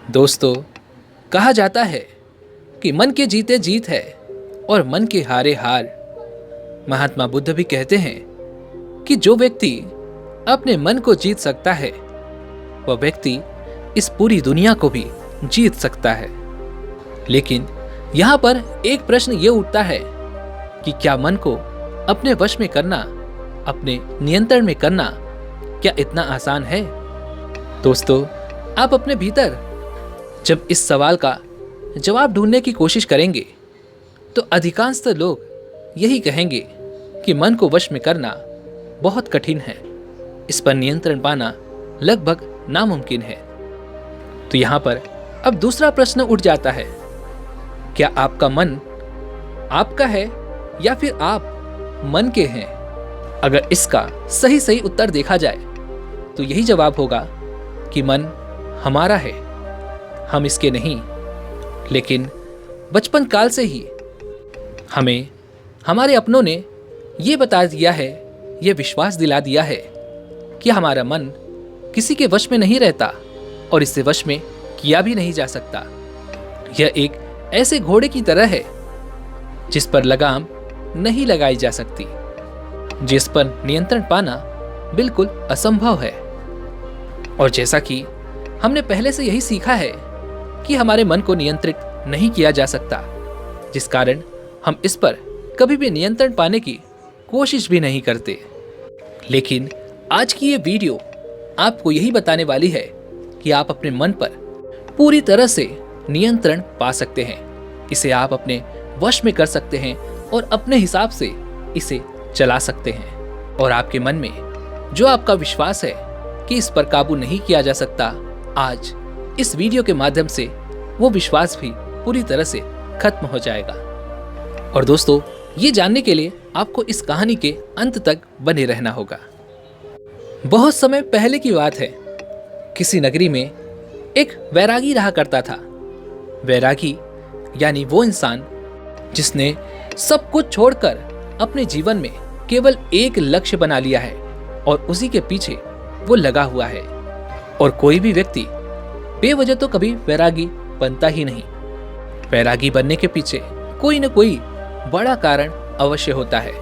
दोस्तों, कहा जाता है कि मन के जीते जीत है और मन के हारे हार। महात्मा बुद्ध भी कहते हैं कि जो व्यक्ति अपने मन को जीत सकता है वह व्यक्ति इस पूरी दुनिया को भी जीत सकता है। लेकिन यहाँ पर एक प्रश्न ये उठता है कि क्या मन को अपने वश में करना, अपने नियंत्रण में करना क्या इतना आसान है? दोस्तों, आप अपने भीतर जब इस सवाल का जवाब ढूंढने की कोशिश करेंगे तो अधिकांशतः लोग यही कहेंगे कि मन को वश में करना बहुत कठिन है, इस पर नियंत्रण पाना लगभग नामुमकिन है। तो यहाँ पर अब दूसरा प्रश्न उठ जाता है, क्या आपका मन आपका है या फिर आप मन के हैं? अगर इसका सही सही उत्तर देखा जाए तो यही जवाब होगा कि मन हमारा है, हम इसके नहीं। लेकिन बचपन काल से ही हमें हमारे अपनों ने ये बता दिया है, ये विश्वास दिला दिया है कि हमारा मन किसी के वश में नहीं रहता और इससे वश में किया भी नहीं जा सकता। यह एक ऐसे घोड़े की तरह है जिस पर लगाम नहीं लगाई जा सकती, जिस पर नियंत्रण पाना बिल्कुल असंभव है। और जैसा कि हमने पहले से यही सीखा है कि हमारे मन को नियंत्रित नहीं किया जा सकता, जिस कारण हम इस पर कभी भी नियंत्रण पाने की कोशिश भी नहीं करते। लेकिन आज की ये वीडियो आपको यही बताने वाली है कि आप अपने मन पर पूरी तरह से नियंत्रण पा सकते हैं, इसे आप अपने वश में कर सकते हैं और अपने हिसाब से इसे चला सकते हैं। और आपके मन में जो आपका विश्वास है कि इस पर काबू नहीं किया जा सकता, आज इस वीडियो के माध्यम से वो विश्वास भी पूरी तरह से खत्म हो जाएगा। और दोस्तों, ये जानने के लिए आपको इस कहानी के अंत तक बने रहना होगा। बहुत समय पहले की बात है, किसी नगरी में एक वैरागी रहा करता था। वैरागी यानी वो इंसान जिसने सब कुछ छोड़कर अपने जीवन में केवल एक लक्ष्य बना लिया है और उसी के पीछे वो लगा हुआ है। और कोई भी व्यक्ति बेवजह तो कभी वैरागी बनता ही नहीं। वैरागी बनने के पीछे कोई न कोई बड़ा कारण अवश्य होता है।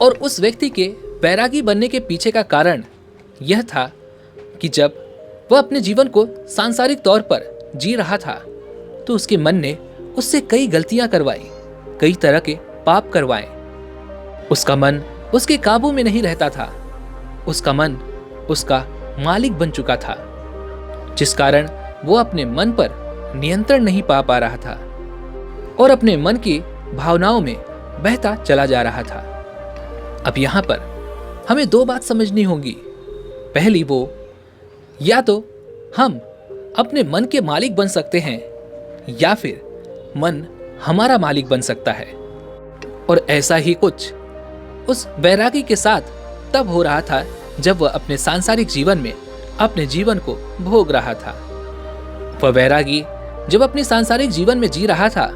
और उस व्यक्ति के वैरागी बनने के पीछे का कारण यह था कि जब वह अपने जीवन को सांसारिक तौर पर जी रहा था तो उसके मन ने उससे कई गलतियां करवाई, कई तरह के पाप करवाए। उसका मन उसके काबू में नहीं रहता था, उसका मन उसका मालिक बन चुका था, जिस कारण वो अपने मन पर नियंत्रण नहीं पा रहा था और अपने मन की भावनाओं में बहता चला जा रहा था। अब यहाँ पर हमें दो बात समझनी होगी। पहली वो, या तो हम अपने मन के मालिक बन सकते हैं या फिर मन हमारा मालिक बन सकता है। और ऐसा ही कुछ उस वैरागी के साथ तब हो रहा था जब वह अपने सांसारिक जीवन में अपने जीवन को भोग रहा था। वह वैरागी जब अपने सांसारिक जीवन में जी रहा था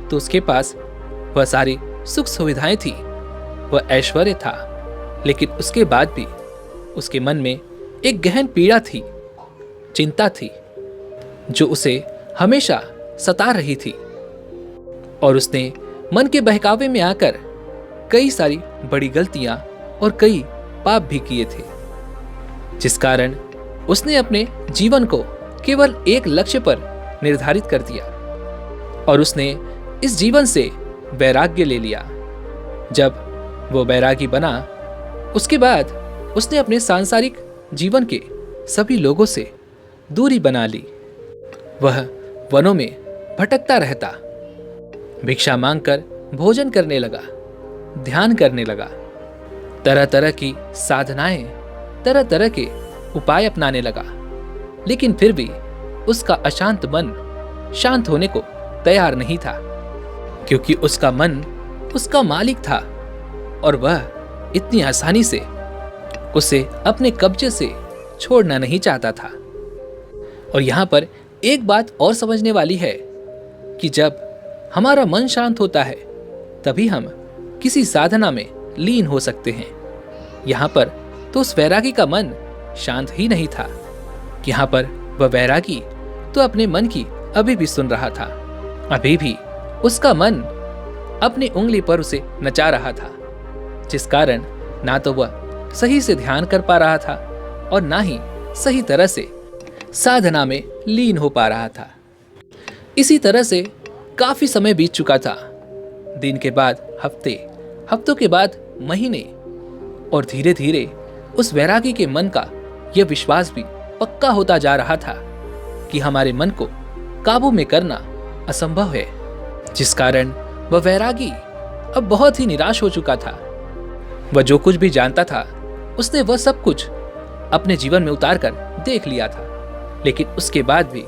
तो उसके पास वह सारी सुख सुविधाएं थी, वह ऐश्वर्य था, लेकिन उसके बाद भी उसके मन में एक गहन पीड़ा थी, चिंता थी, जो उसे हमेशा सता रही थी। और उसने मन के बहकावे में आकर कई सारी बड़ी गलतियां और कई पाप भी किए थे, जिस कारण उसने अपने जीवन को केवल एक लक्ष्य पर निर्धारित कर दिया और उसने इस जीवन से वैराग्य ले लिया। जब वो वैरागी बना, उसके बाद उसने अपने सांसारिक जीवन के सभी लोगों से दूरी बना ली। वह वनों में भटकता रहता, भिक्षा मांगकर भोजन करने लगा, ध्यान करने लगा, तरह तरह की साधनाएं, तरह तरह के उपाय अपनाने लगा। लेकिन फिर भी उसका अशांत मन शांत होने को तैयार नहीं था, क्योंकि उसका मन उसका मालिक था और वह इतनी आसानी से उसे अपने कब्जे से छोड़ना नहीं चाहता था। और यहाँ पर एक बात और समझने वाली है कि जब हमारा मन शांत होता है तभी हम किसी साधना में लीन हो सकते हैं। यहाँ पर तो उस वैरागी का मन शांत ही नहीं था। यहाँ पर वह वैरागी तो अपने मन की अभी भी सुन रहा था। अभी भी उसका मन अपनी उंगली पर उसे नचा रहा था, जिस कारण ना तो वह सही से ध्यान कर पा रहा था और ना ही सही तरह से साधना में लीन हो पा रहा था। इसी तरह से काफी समय बीत चुका था। दिन के बाद हफ्ते, हफ्तों के बाद महीने, और धीरे धीरे उस वैरागी के मन का यह विश्वास भी पक्का होता जा रहा था कि हमारे मन को काबू में करना असंभव है, जिस कारण वह वैरागी अब बहुत ही निराश हो चुका था। वह जो कुछ भी जानता था उसने वह सब कुछ अपने जीवन में उतार कर देख लिया था, लेकिन उसके बाद भी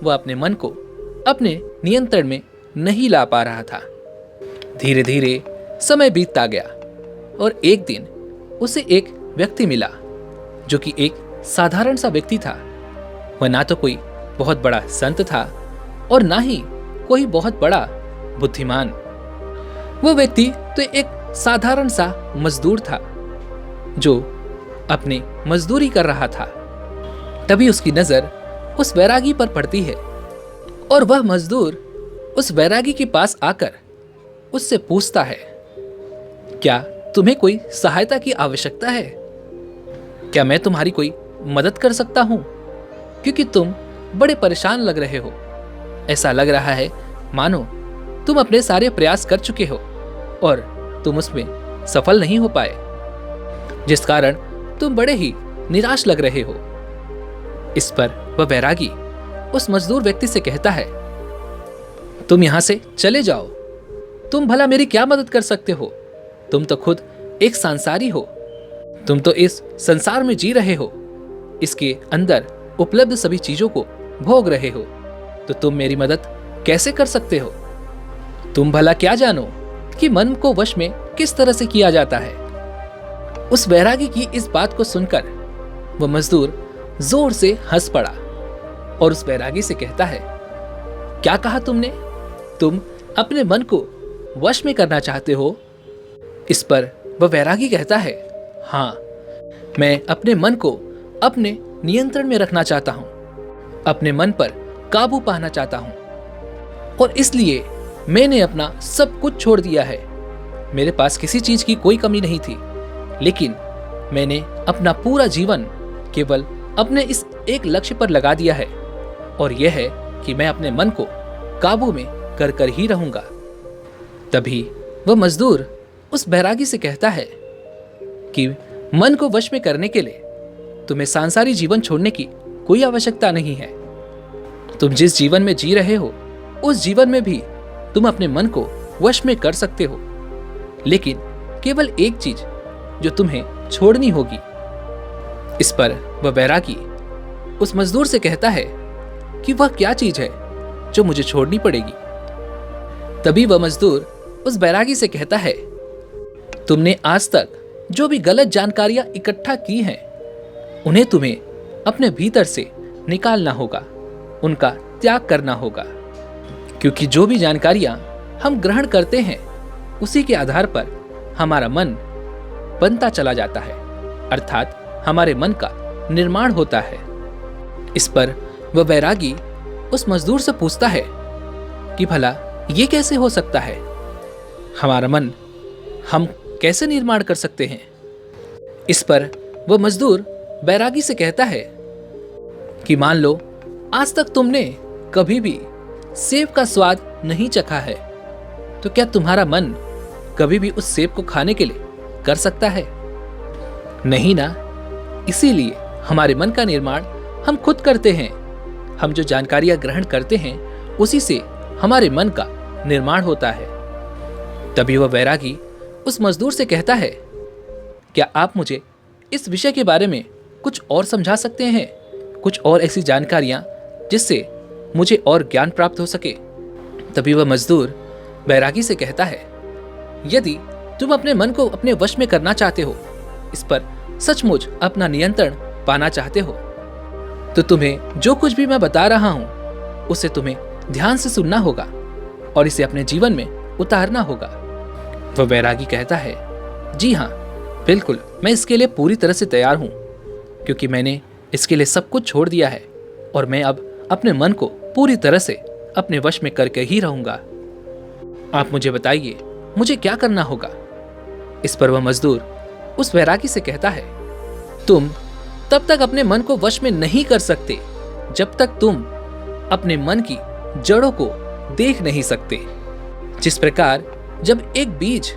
वह अपने मन को अपने नियंत्रण में नहीं ला पा रहा था। धीरे धीरे समय बीतता गया और एक दिन उसे एक व्यक्ति मिला जो कि एक साधारण सा व्यक्ति था। वह ना तो कोई बहुत बड़ा संत था और ना ही कोई बहुत बड़ा बुद्धिमान। वह व्यक्ति तो एक साधारण सा मजदूर था जो अपनी मजदूरी कर रहा था। तभी उसकी नजर उस वैरागी पर पड़ती है और वह मजदूर उस वैरागी के पास आकर उससे पूछता है, क्या तुम्हें कोई सहायता की आवश्यकता है? क्या मैं तुम्हारी कोई मदद कर सकता हूं? क्योंकि तुम बड़े परेशान लग रहे हो। ऐसा लग रहा है मानो तुम अपने सारे प्रयास कर चुके हो और तुम उसमें सफल नहीं हो पाए, जिस कारण तुम बड़े ही निराश लग रहे हो। इस पर वह वैरागी उस मजदूर व्यक्ति से कहता है, तुम यहां से चले जाओ। तुम भला मेरी क्या मदद कर सकते हो? तुम तो खुद एक सांसारी हो। तुम तो इस संसार में जी रहे हो, इसके अंदर उपलब्ध सभी चीजों को भोग रहे हो, तो तुम मेरी मदद कैसे कर सकते हो? तुम भला क्या जानो कि मन को वश में किस तरह से किया जाता है? उस वैरागी की इस बात को सुनकर वह मजदूर जोर से हंस पड़ा और उस वैरागी से कहता है, क्या कहा तुमने? तुम अपने मन को वश में करना चाहते हो? इस पर वह वैरागी कहता है, हाँ, मैं अपने मन को अपने नियंत्रण में रखना चाहता हूं, अपने मन पर काबू पाना चाहता हूं, और इसलिए मैंने अपना सब कुछ छोड़ दिया है। मेरे पास किसी चीज की कोई कमी नहीं थी, लेकिन मैंने अपना पूरा जीवन केवल अपने इस एक लक्ष्य पर लगा दिया है, और यह है कि मैं अपने मन को काबू में कर कर ही रहूंगा। तभी वह मजदूर उस बैरागी से कहता है कि मन को वश में करने के लिए तुम्हें सांसारी जीवन छोड़ने की कोई आवश्यकता नहीं है। तुम जिस जीवन में जी रहे हो उस जीवन में भी तुम अपने मन को वश में कर सकते हो, लेकिन केवल एक चीज जो तुम्हें छोड़नी होगी। इस पर वह बैरागी उस मजदूर से कहता है कि वह क्या चीज है जो मुझे छोड़नी पड़ेगी। तभी वह मजदूर उस बैरागी से कहता है, तुमने आज तक जो भी गलत जानकारियां इकट्ठा की हैं, उन्हें तुम्हें अपने भीतर से निकालना होगा, उनका त्याग करना होगा, क्योंकि जो भी जानकारियां हम ग्रहण करते हैं उसी के आधार पर हमारा मन बनता चला जाता है, अर्थात हमारे मन का निर्माण होता है। इस पर वह वैरागी उस मजदूर से पूछता है कि भला ये कैसे हो सकता है? हमारा मन हम कैसे निर्माण कर सकते हैं? इस पर वह मजदूर बैरागी से कहता है कि मान लो आज तक तुमने कभी भी सेब का स्वाद नहीं चखा है, तो क्या तुम्हारा मन कभी भी उस सेब को खाने के लिए कर सकता है? नहीं ना। इसीलिए हमारे मन का निर्माण हम खुद करते हैं। हम जो जानकारियां ग्रहण करते हैं उसी से हमारे मन का निर्माण होता है। तभी वह वैरागी उस मजदूर से कहता है, क्या आप मुझे इस विषय के बारे में कुछ और समझा सकते हैं? कुछ और ऐसी जानकारियां जिससे मुझे और ज्ञान प्राप्त हो सके। तभी वह मजदूर बैरागी से कहता है, यदि तुम अपने मन को अपने वश में करना चाहते हो, इस पर सचमुच अपना नियंत्रण पाना चाहते हो, तो तुम्हें जो कुछ भी मैं बता रहा हूं उसे तुम्हें ध्यान से सुनना होगा और इसे अपने जीवन में उतारना होगा। वह बैरागी कहता है, जी हाँ, बिल्कुल, मैं इसके लिए पूरी तरह से तैयार हूं, क्योंकि मैंने इसके लिए सब कुछ छोड़ दिया है और मैं अब अपने मन को पूरी तरह से अपने वश में करके ही रहूंगा। आप मुझे बताइए, मुझे क्या करना होगा? इस पर वह मजदूर उस वैरागी से कहता है, तुम तब तक अपने मन को वश में नहीं कर सकते जब तक तुम अपने मन की जड़ों को देख नहीं सकते। जिस प्रकार जब एक बीज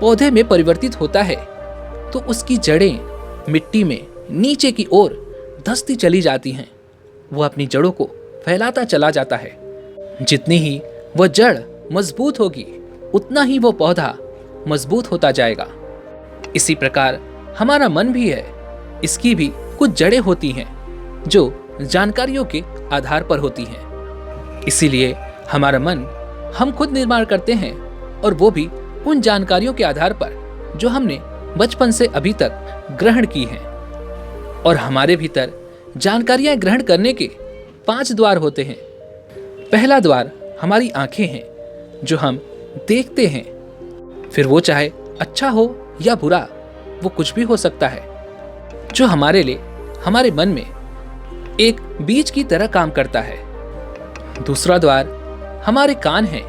पौधे में परिवर्तित होता है तो उसकी जड़ें मिट्टी में नीचे की ओर धंसती चली जाती हैं, वह अपनी जड़ों को फैलाता चला जाता है। जितनी ही वह जड़ मजबूत होगी उतना ही वो पौधा मजबूत होता जाएगा। इसी प्रकार हमारा मन भी है, इसकी भी कुछ जड़ें होती हैं जो जानकारियों के आधार पर होती हैं। इसीलिए हमारा मन हम खुद निर्माण करते हैं, और वो भी उन जानकारियों के आधार पर जो हमने बचपन से अभी तक ग्रहण की हैं। और हमारे भीतर जानकारियां ग्रहण करने के 5 द्वार होते हैं। पहला द्वार हमारी आंखें हैं, जो हम देखते हैं, फिर वो चाहे अच्छा हो या बुरा, वो कुछ भी हो सकता है, जो हमारे लिए हमारे मन में एक बीज की तरह काम करता है। दूसरा द्वार हमारे कान हैं,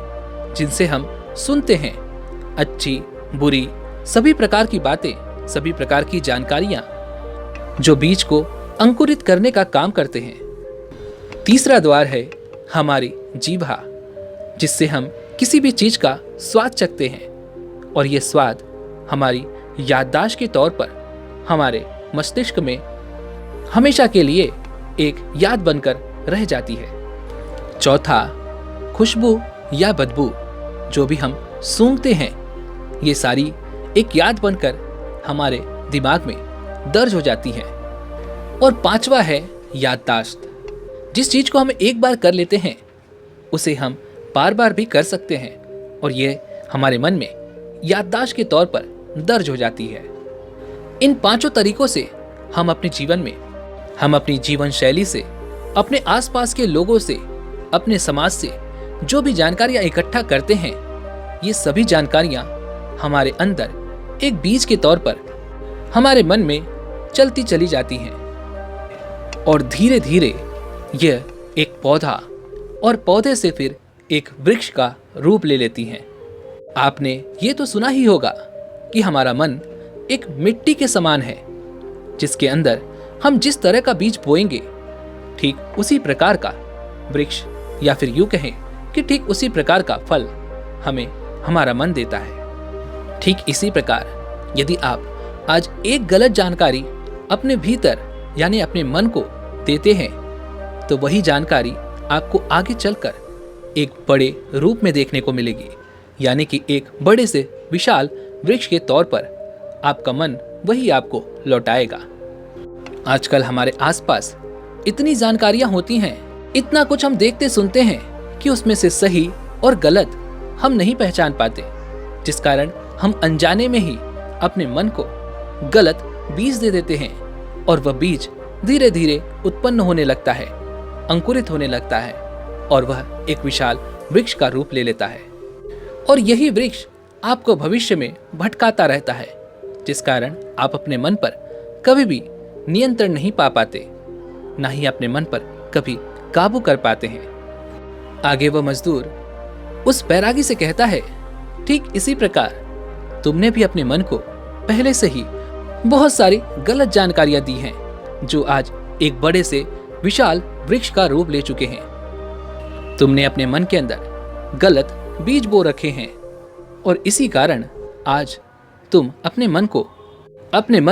जिनसे हम सुनते हैं अच्छी बुरी सभी प्रकार की बातें, सभी प्रकार की जानकारियां, जो बीज को अंकुरित करने का काम करते हैं। तीसरा द्वार है हमारी जीभा, जिससे हम किसी भी चीज का स्वाद चखते हैं, और यह स्वाद हमारी याददाश्त के तौर पर हमारे मस्तिष्क में हमेशा के लिए एक याद बनकर रह जाती है। चौथा खुशबू या बदबू, जो भी हम सूंघते हैं, ये सारी एक याद बनकर हमारे दिमाग में दर्ज हो जाती है। और पांचवा है याददाश्त। जिस चीज को हम एक बार कर लेते हैं उसे हम बार बार भी कर सकते हैं, और ये हमारे मन में याददाश्त के तौर पर दर्ज हो जाती है। इन 5 तरीकों से हम अपने जीवन में, हम अपनी जीवन शैली से, अपने आसपास के लोगों से, अपने समाज से जो भी जानकारियां इकट्ठा करते हैं, ये सभी जानकारियां हमारे अंदर एक बीज के तौर पर हमारे मन में चलती चली जाती हैं, और धीरे धीरे यह एक पौधा, और पौधे से फिर एक वृक्ष का रूप ले लेती हैं। आपने ये तो सुना ही होगा कि हमारा मन एक मिट्टी के समान है, जिसके अंदर हम जिस तरह का बीज बोएंगे, ठीक उसी प्रकार का वृक्ष, या फिर यूं कहें कि ठीक उसी प्रकार का फल हमें हमारा मन देता है। ठीक इसी प्रकार यदि आप आज एक गलत जानकारी अपने भीतर यानी अपने मन को देते हैं, तो वही जानकारी आपको आगे चलकर एक बड़े रूप में देखने को मिलेगी, यानी कि एक बड़े से विशाल वृक्ष के तौर पर आपका मन वही आपको लौटाएगा। आजकल हमारे आसपास इतनी जानकारियां होती हैं, इतना कुछ हम देखते सुनते हैं कि उसमें से सही और गलत हम नहीं पहचान पाते, जिस कारण हम अनजाने में ही अपने मन को गलत बीज दे देते हैं, और वह बीज धीरे धीरे उत्पन्न होने लगता है, अंकुरित होने लगता है, और वह एक विशाल वृक्ष का रूप ले लेता है। और यही वृक्ष आपको भविष्य में भटकाता रहता है, जिस कारण आप अपने मन पर कभी भी नियंत्रण नहीं पा पाते, ना ही अपने मन पर कभी काबू कर पाते हैं। आगे वह मजदूर उस बैरागी से कहता है, ठीक इसी प्रकार तुमने भी अपने मन को पहले से ही बहुत सारी गलत जानकारियां दी हैं, जो आज एक बड़े से विशाल वृक्ष का रूप ले चुके हैं। तुमने अपने मन के अंदर गलत बीज बो रखे हैं, और इसी कारण आज तुम अपने मन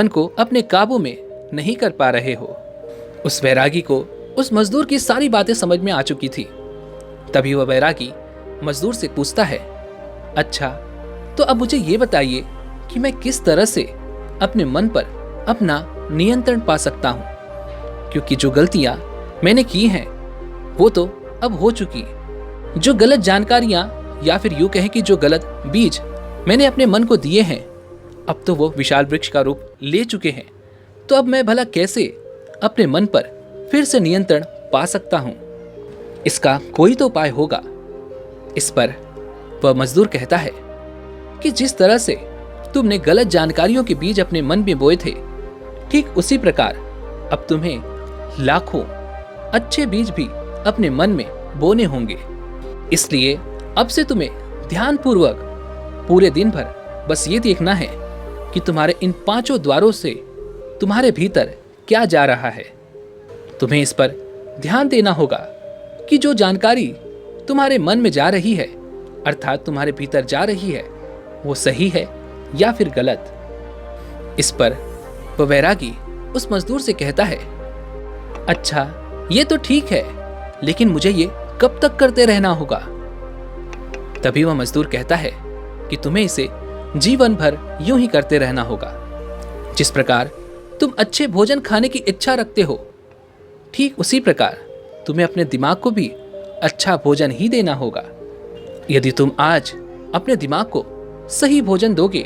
को अपने काबू में नहीं कर पा रहे हो। उस वैरागी को उस मजदूर की सारी बातें समझ में आ चुकी थी। तभी वह वैरागी मजदूर से पूछता है, अच्छा तो अब मुझे ये बताइए कि मैं किस तरह से अपने मन पर अपना नियंत्रण पा सकता हूँ, क्योंकि जो गलतियां मैंने की हैं वो तो अब हो चुकी। जो गलत जानकारियां, या फिर यूं कहें कि जो गलत बीज मैंने अपने मन को दिए हैं, अब तो वो विशाल वृक्ष का रूप ले चुके हैं। तो अब मैं भला कैसे अपने मन पर फिर से नियंत्रण पा सकता हूँ? इसका कोई तो उपाय होगा। इस पर वह मजदूर कहता है कि जिस तरह से तुमने गलत जानकारियों के बीज अपने मन में बोए थे, ठीक उसी प्रकार अब तुम्हें लाखों अच्छे बीज भी अपने मन में बोने होंगे। इसलिए अब से तुम्हें ध्यानपूर्वक पूरे दिन भर बस ये देखना है कि तुम्हारे इन 5 द्वारों से तुम्हारे भीतर क्या जा रहा है। तुम्हें इस पर ध्यान देना होगा कि जो जानकारी तुम्हारे मन में जा रही है, अर्थात तुम्हारे भीतर जा रही है, वो सही है या फिर गलत। इस पर वह वैरागी उस मजदूर से कहता है, अच्छा ये तो ठीक है, लेकिन मुझे ये कब तक करते रहना होगा? तभी वह मजदूर कहता है कि तुम्हें इसे जीवन भर यूं ही करते रहना होगा। जिस प्रकार तुम अच्छे भोजन खाने की इच्छा रखते हो, ठीक उसी प्रकार तुम्हें अपने दिमाग को भी अच्छा भोजन ही देना होगा। यदि तुम आज अपने दिमाग को सही भोजन दोगे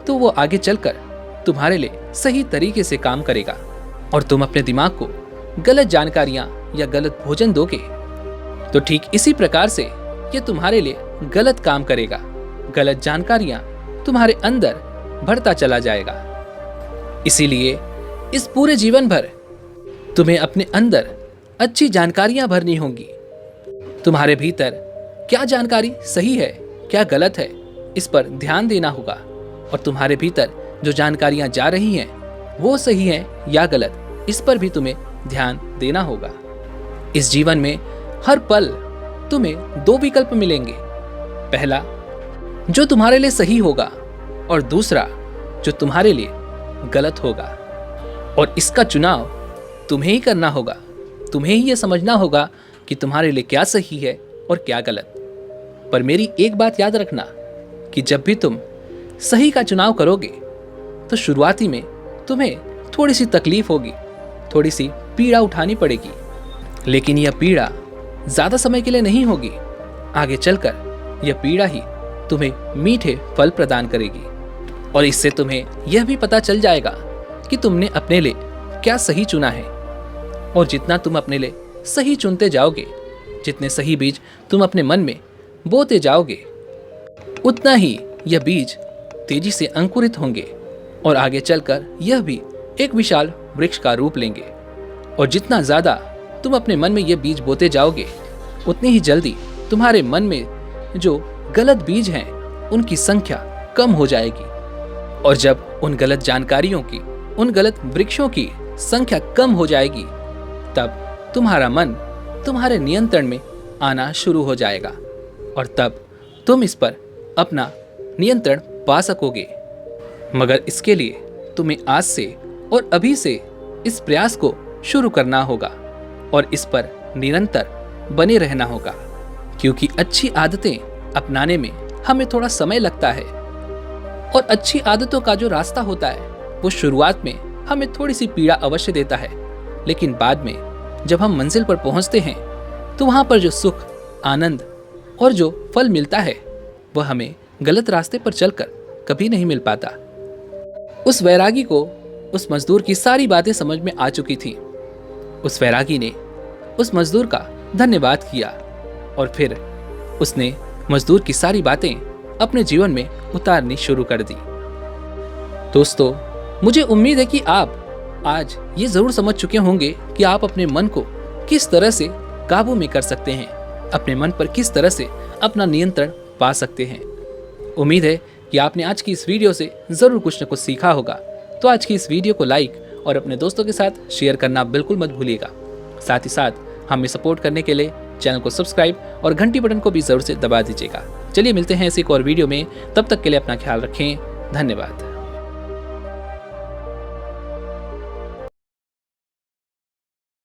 तो वो आगे चलकर तुम्हारे लिए सही तरीके से काम करेगा, और तुम अपने दिमाग को गलत जानकारियां या गलत भोजन दोगे तो ठीक इसी प्रकार से ये तुम्हारे लिए गलत काम करेगा। गलत जानकारियां तुम्हारे अंदर बढ़ता चला जाएगा। इसीलिए इस पूरे जीवन भर तुम्हें अपने अंदर अच्छी जानकारियां भरनी होंगी। तुम्हारे भीतर क्या जानकारी सही है, क्या गलत है, इस पर ध्यान देना होगा। और तुम्हारे भीतर जो जानकारियां जा रही हैं वो सही है या गलत, इस पर भी तुम्हें ध्यान देना होगा। इस जीवन में हर पल तुम्हें 2 विकल्प मिलेंगे। पहला जो तुम्हारे लिए सही होगा, और दूसरा जो तुम्हारे लिए गलत होगा। और इसका चुनाव तुम्हें ही करना होगा। तुम्हें ही यह समझना होगा कि तुम्हारे लिए क्या सही है और क्या गलत। पर मेरी एक बात याद रखना कि जब भी तुम सही का चुनाव करोगे तो शुरुआती में तुम्हें थोड़ी सी तकलीफ होगी, थोड़ी सी पीड़ा उठानी पड़ेगी, लेकिन यह पीड़ा ज्यादा समय के लिए नहीं होगी। आगे चलकर यह पीड़ा ही तुम्हें मीठे फल प्रदान करेगी, और इससे तुम्हें यह भी पता चल जाएगा कि तुमने अपने लिए क्या सही चुना है। और जितना तुम अपने लिए सही चुनते जाओगे, जितने सही बीज तुम अपने मन में बोते जाओगे, उतना ही यह बीज तेजी से अंकुरित होंगे और आगे चलकर यह भी एक विशाल वृक्ष का रूप लेंगे। और जितना ज्यादा तुम अपने मन में यह बीज बोते जाओगे, उतनी ही जल्दी तुम्हारे मन में जो गलत बीज हैं उनकी संख्या कम हो जाएगी। और जब उन गलत जानकारियों की, उन गलत वृक्षों की संख्या कम हो जाएगी, तब तुम्हारा मन तुम्हारे नियंत्रण में आना शुरू हो जाएगा, और तब तुम इस पर अपना नियंत्रण पा सकोगे। मगर इसके लिए तुम्हें आज से और अभी से इस प्रयास को शुरू करना होगा और इस पर निरंतर बने रहना होगा, क्योंकि अच्छी आदतें अपनाने में हमें थोड़ा समय लगता है। और अच्छी आदतों का जो रास्ता होता है वो शुरुआत में हमें थोड़ी सी पीड़ा अवश्य देता है, लेकिन बाद में जब हम मंजिल पर पहुंचते हैं तो वहां पर जो सुख, आनंद और जो फल मिलता है वह हमें गलत रास्ते पर चलकर कभी नहीं मिल पाता। उस वैरागी को उस मजदूर की सारी बातें समझ में आ चुकी थी। उस वैरागी ने उस मजदूर का धन्यवाद किया और फिर उसने मजदूर की सारी बातें अपने जीवन में उतारनी शुरू कर दी। दोस्तों, मुझे उम्मीद है कि आप आज ये जरूर समझ चुके होंगे कि आप अपने मन को किस तरह से काबू में कर सकते हैं, अपने मन पर किस तरह से अपना नियंत्रण पा सकते हैं। उम्मीद है कि आपने आज की इस वीडियो से जरूर कुछ न कुछ सीखा होगा। तो आज की इस वीडियो को लाइक और अपने दोस्तों के साथ शेयर करना बिल्कुल मत भूलिएगा। साथ ही साथ हमें सपोर्ट करने के लिए चैनल को सब्सक्राइब और घंटी बटन को भी जरूर से दबा दीजिएगा। चलिए मिलते हैं ऐसी एक और वीडियो में, तब तक के लिए अपना ख्याल रखें। धन्यवाद।